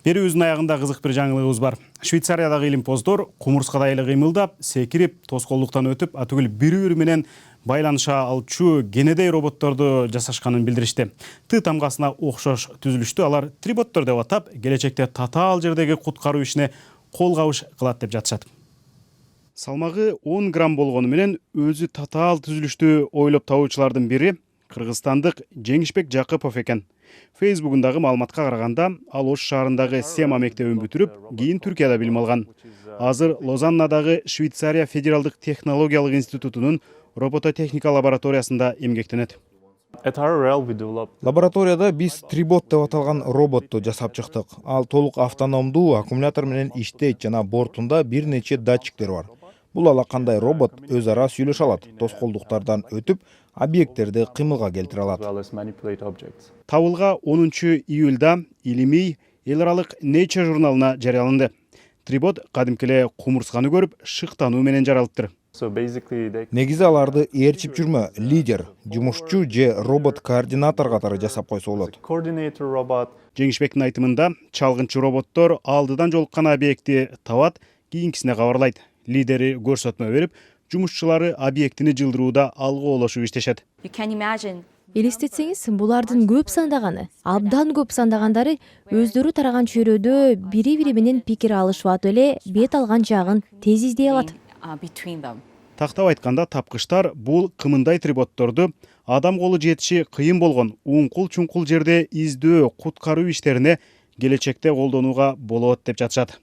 Берүүбүздүн аягында кызык бир жаңылыгыбыз бар. Швейцариядагы илимпоздор кумурскадайлы кыймылдап, секирип, тоскоолдуктан өтүп, атүгүл бири-бири менен байланыша алчу кенедей роботторду жасашканын билдиришти. Т тамгасына окшош түзүлүштү алар триботтор деп атап, келечекте татаал жердеги куткаруу ишине кол кабыш кылат деп жатышат. Салмагы 10 грамм болгону менен өзү татаал түзүлүштү ойлоп табуучулардын бири кыргызстандык Жеңишбек Жакыпов экен. Фейсбугундагы маалыматка караганда, ал Ош шаарындагы Сема мектебин бүтүрүп, кийин Түркияда билим алган. Азыр Лозаннадагы Швейцария федералдык технологиялык институтунун робототехника лабораториясында эмгектенет. Лабораторияда биз трибот деп аталган роботту жасап чыктык. Ал толук автономдуу аккумулятор менен иштейт жана бортунда бир нече датчиктер бар. Бул алакандай робот өз ара сүйлөшө алат, тоскоолдуктардан өтүп, объекттерди кыймылга келтире алат. Табылга 10 июлда илимий эл аралык Nature журналына жарыяланды. Трибот кадимки эле кумурсканы көрүп, шыктануу менен жаралыптыр. Негизи аларды ээрчип жүрмө, лидер, жумушчу же робот-координатор катары жасап койсо болот. Жеңишбектин айтымында, чалгынчы роботтор алдыдан жолуккан объектти табат, кийинкисине кабарлайт. Лидери көрсөтмө берип, жумушчулары объектини жылдырууда алгы-олошуп иштешет. Элестетсеңиз, булардын көп сандаганы, абдан көп сандагандары өздөрү тараган чөйрөдө бири-бири менен пикир алышып атып эле бет алган жагын тез издей алат. Тактап айтканда, тапкычтар бул кымындай триботторду адам колу жетиши кыйын болгон уңкул-чуңкул жерде издөө, куткаруу иштерине келечекте колдонууга болот деп жатышат.